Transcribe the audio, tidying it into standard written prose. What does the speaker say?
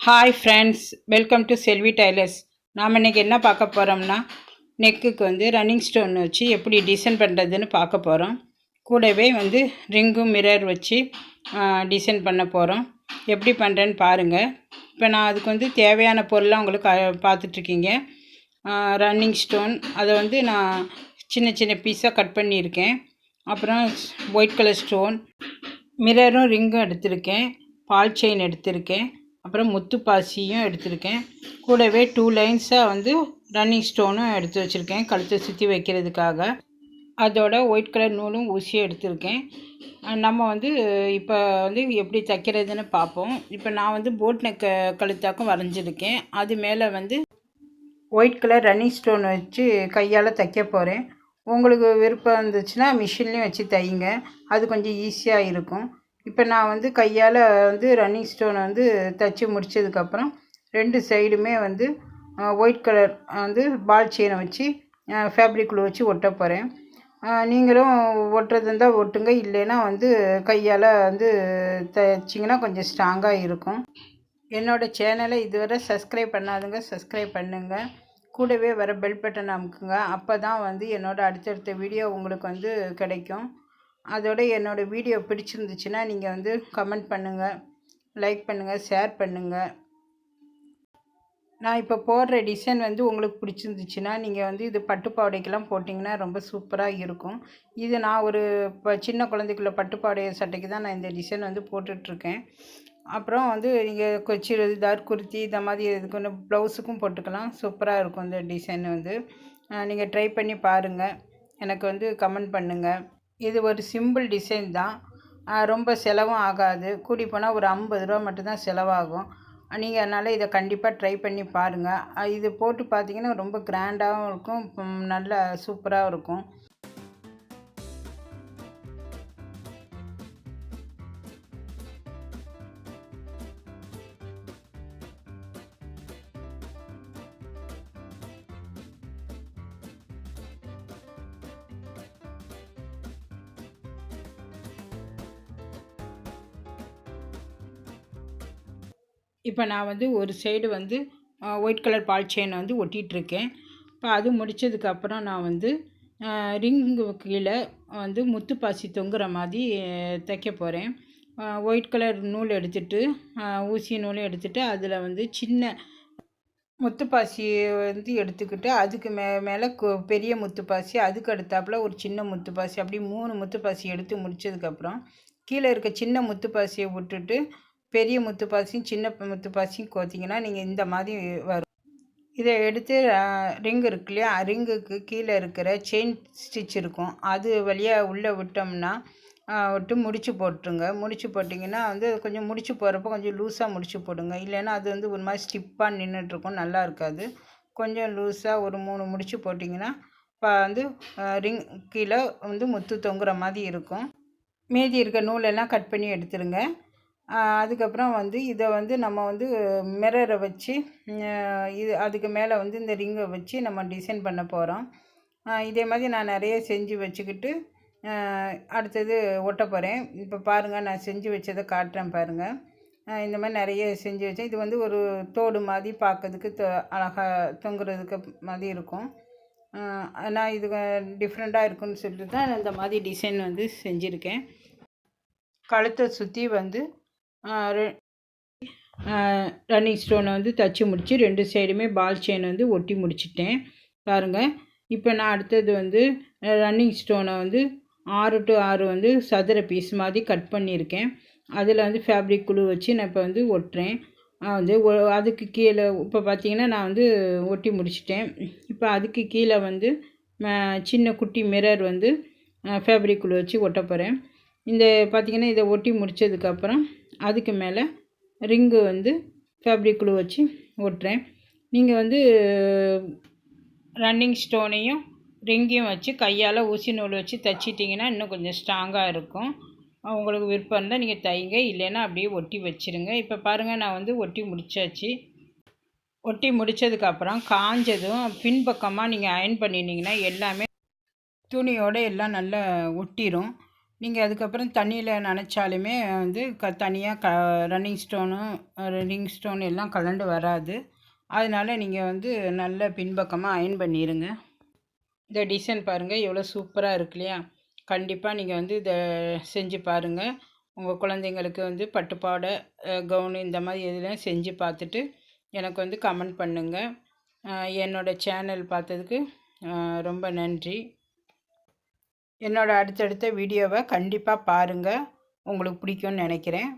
Hi friends, welcome to Selvi tailors. நாம் இன்றைக்கி என்ன பார்க்க போகிறோம்னா, நெக்குக்கு வந்து ரன்னிங் ஸ்டோன் வச்சு எப்படி டிசைன் பண்ணுறதுன்னு பார்க்க போகிறோம். கூடவே வந்து ரிங்கும் மிரர் வச்சு டிசைன் பண்ண போகிறோம். எப்படி பண்ணுறேன்னு பாருங்கள். இப்போ நான் அதுக்கு வந்து தேவையான பொருளாக உங்களுக்கு பார்த்துட்ருக்கீங்க. ரன்னிங் ஸ்டோன் அதை வந்து நான் சின்ன சின்ன பீஸாக கட் பண்ணியிருக்கேன். அப்புறம் ஒயிட் கலர் ஸ்டோன், மிரரும் ரிங்கும் எடுத்திருக்கேன், பால் செயின் எடுத்திருக்கேன், அப்புறம் முத்து பாசியும் எடுத்திருக்கேன். கூடவே 2 லைன்ஸாக வந்து ரன்னிங் ஸ்டோனும் எடுத்து வச்சுருக்கேன் கழுத்தை சுற்றி வைக்கிறதுக்காக. அதோட ஒயிட் கலர் நூலும் ஊசியும் எடுத்திருக்கேன். நம்ம வந்து இப்போ வந்து எப்படி தைக்கிறதுன்னு பார்ப்போம். இப்போ நான் வந்து போட் நெக் கழுத்தாக்கும் வரைஞ்சிருக்கேன். அது மேலே வந்து ஒயிட் கலர் ரன்னிங் ஸ்டோன் வச்சு கையால் தைக்க போகிறேன். உங்களுக்கு விருப்பம் இருந்துச்சுன்னா மிஷின்லேயும் வச்சு தையுங்க, அது கொஞ்சம் ஈஸியாக இருக்கும். இப்போ நான் வந்து கையால் வந்து ரன்னிங் ஸ்டோனை வந்து தைச்சி முடித்ததுக்கப்புறம் 2 சைடுமே வந்து ஒயிட் கலர் வந்து பால் செயினை வச்சு ஃபேப்ரிக் க்ளூ வச்சு ஒட்ட போகிறேன். நீங்களும் ஒட்டுறது இருந்தால் ஒட்டுங்க, இல்லைன்னா வந்து கையால் வந்து தைச்சிங்கன்னா கொஞ்சம் ஸ்ட்ராங்காக இருக்கும். என்னோடய சேனலை இதுவரை சப்ஸ்கிரைப் பண்ணாதுங்க, சப்ஸ்கிரைப் பண்ணுங்கள். கூடவே வர பெல் பட்டன் அமுக்குங்க. அப்போ தான் வந்து என்னோடய அடுத்தடுத்த வீடியோ உங்களுக்கு வந்து கிடைக்கும். அதோட என்னோடய வீடியோ பிடிச்சிருந்துச்சுன்னா நீங்கள் வந்து கமெண்ட் பண்ணுங்கள், லைக் பண்ணுங்கள், ஷேர் பண்ணுங்கள். நான் இப்போ போடுற டிசைன் வந்து உங்களுக்கு பிடிச்சிருந்துச்சுன்னா நீங்கள் வந்து இது பட்டுப்பாவடைக்கெல்லாம் போட்டிங்கன்னா ரொம்ப சூப்பராக இருக்கும். இது நான் ஒரு சின்ன குழந்தைக்குள்ள பட்டுப்பாவடை சட்டைக்கு தான் நான் இந்த டிசைன் வந்து போட்டுட்ருக்கேன். அப்புறம் வந்து நீங்கள் கொச்சி டார்க் குர்த்தி இந்த மாதிரி இதுக்கு ஒன்று ப்ளவுஸுக்கும் போட்டுக்கலாம். சூப்பராக இருக்கும் இந்த டிசைன் வந்து. நீங்கள் ட்ரை பண்ணி பாருங்கள், எனக்கு வந்து கமெண்ட் பண்ணுங்கள். இது ஒரு சிம்பிள் டிசைன் தான், ரொம்ப செலவும் ஆகாது. கூடி போனால் ஒரு 50 ரூபா மட்டும்தான் செலவாகும். நீங்கள் அதனால் இதை கண்டிப்பாக ட்ரை பண்ணி பாருங்கள். இது போட்டு பார்த்தீங்கன்னா ரொம்ப கிராண்டாகவும் இருக்கும், நல்லா சூப்பராகவும் இருக்கும். இப்போ நான் வந்து ஒரு சைடு வந்து ஒயிட் கலர் பால் செயினை வந்து ஒட்டிகிட்ருக்கேன். இப்போ அது முடித்ததுக்கப்புறம் நான் வந்து ரிங்கு கீழே வந்து முத்து பாசி தொங்குற மாதிரி தைக்க போகிறேன். ஒயிட் கலர் நூல் எடுத்துகிட்டு ஊசி நூலும் எடுத்துகிட்டு அதில் வந்து சின்ன முத்துப்பாசி வந்து எடுத்துக்கிட்டு அதுக்கு மேலே பெரிய முத்துப்பாசி, அதுக்கு அடுத்தாப்பில் ஒரு சின்ன முத்துப்பாசி, அப்படி 3 முத்துப்பாசி எடுத்து முடித்ததுக்கப்புறம் கீழே இருக்க சின்ன முத்துப்பாசியை விட்டுட்டு பெரிய முத்துப்பாசியும் சின்ன முத்துப்பாசியும் கோத்திங்கன்னா நீங்கள் இந்த மாதிரி வரும். இதை எடுத்து ரிங் இருக்கு இல்லையா, ரிங்குக்கு கீழே இருக்கிற செயின் ஸ்டிச் இருக்கும், அது வழியாக உள்ளே விட்டோம்னா விட்டு முடிச்சு போட்டுருங்க. முடிச்சு போட்டிங்கன்னா வந்து கொஞ்சம் முடிச்சு போடுறப்போ கொஞ்சம் லூஸாக முடிச்சு போடுங்க, இல்லைன்னா அது வந்து ஒரு மாதிரி ஸ்டிப்பாக நின்றுட்டுருக்கும், நல்லா இருக்காது. கொஞ்சம் லூஸாக ஒரு 3 முடிச்சு போட்டிங்கன்னா இப்போ வந்து ரிங் கீழே வந்து முத்து தொங்குற மாதிரி இருக்கும். மீதி இருக்க நூலெல்லாம் கட் பண்ணி எடுத்துருங்க. அதுக்கப்புறம் வந்து இதை வந்து நம்ம வந்து மிரரை வச்சு இது அதுக்கு மேலே வந்து இந்த ரிங்கை வச்சு நம்ம டிசைன் பண்ண போகிறோம். இதே மாதிரி நான் நிறைய செஞ்சு வச்சுக்கிட்டு அடுத்தது ஒட்ட போகிறேன். இப்போ பாருங்கள், நான் செஞ்சு வச்சதை காட்டுறேன் பாருங்கள். இந்த மாதிரி நிறைய செஞ்சு வச்சேன். இது வந்து ஒரு தோடு மாதிரி பார்க்கறதுக்கு அழகாக தொங்குறதுக்கு மாதிரி இருக்கும். நான் இது டிஃப்ரெண்ட்டாக இருக்குன்னு சொல்லிட்டு தான் இந்த மாதிரி டிசைன் வந்து செஞ்சுருக்கேன். கழுத்தை சுற்றி வந்து ரன்னிங் ஸ்டோனை வந்து தைச்சி முடித்து 2 சைடுமே பால் செயின் வந்து ஒட்டி முடிச்சிட்டேன் பாருங்கள். இப்போ நான் அடுத்தது வந்து ரன்னிங் ஸ்டோனை வந்து 6 to 6 வந்து சதுர பீஸ் மாதிரி கட் பண்ணியிருக்கேன். அதில் வந்து ஃபேப்ரிக் குழு வச்சு நான் இப்போ வந்து ஒட்டுறேன். வந்து அதுக்கு கீழே இப்போ பார்த்திங்கன்னா நான் வந்து ஒட்டி முடிச்சிட்டேன். இப்போ அதுக்கு கீழே வந்து சின்ன குட்டி மிரர் வந்து ஃபேப்ரிக் குழு வச்சு ஒட்ட போகிறேன். இந்த பார்த்திங்கன்னா இதை ஒட்டி முடித்ததுக்கப்புறம் அதுக்கு மேலே ரிங்கு வந்து ஃபேப்ரிக் க்ளூ வச்சு ஒட்டுறேன். நீங்கள் வந்து ரன்னிங் ஸ்டோனையும் ரிங்கையும் வச்சு கையால் ஊசி நூல் வச்சு தைச்சிட்டிங்கன்னா இன்னும் கொஞ்சம் ஸ்ட்ராங்காக இருக்கும். உங்களுக்கு விருப்பம் இருந்தால் நீங்கள் தைங்க, இல்லைன்னா அப்படியே ஒட்டி வச்சுருங்க. இப்போ பாருங்கள், நான் வந்து ஒட்டி முடித்தாச்சு. ஒட்டி முடித்ததுக்கப்புறம் காஞ்சதும் பின்பக்கமாக நீங்கள் அயர்ன் பண்ணினீங்கன்னா எல்லாமே துணியோடு எல்லாம் நல்லா ஒட்டிடும். நீங்கள் அதுக்கப்புறம் தண்ணியில் நனைச்சாலுமே வந்து தனியாக ரன்னிங் ஸ்டோனும் ரிங் ஸ்டோன் எல்லாம் கலண்டு வராது. அதனால் நீங்கள் வந்து நல்ல பின்பக்கமாக அயர்ன் பண்ணிடுங்க. இந்த டிசைன் பாருங்கள் எவ்வளோ சூப்பராக இருக்கு இல்லையா? கண்டிப்பாக நீங்கள் வந்து இதை செஞ்சு பாருங்கள். உங்கள் குழந்தைங்களுக்கு வந்து பட்டுப்பாடை கவுனு இந்த மாதிரி எதுலையும் செஞ்சு பார்த்துட்டு எனக்கு வந்து கமெண்ட் பண்ணுங்கள். என்னோடய சேனல் பார்த்ததுக்கு ரொம்ப நன்றி. என்னோடய அடுத்தடுத்த வீடியோவை கண்டிப்பாக பாருங்கள். உங்களுக்கு பிடிக்கும்னு நினைக்கிறேன்.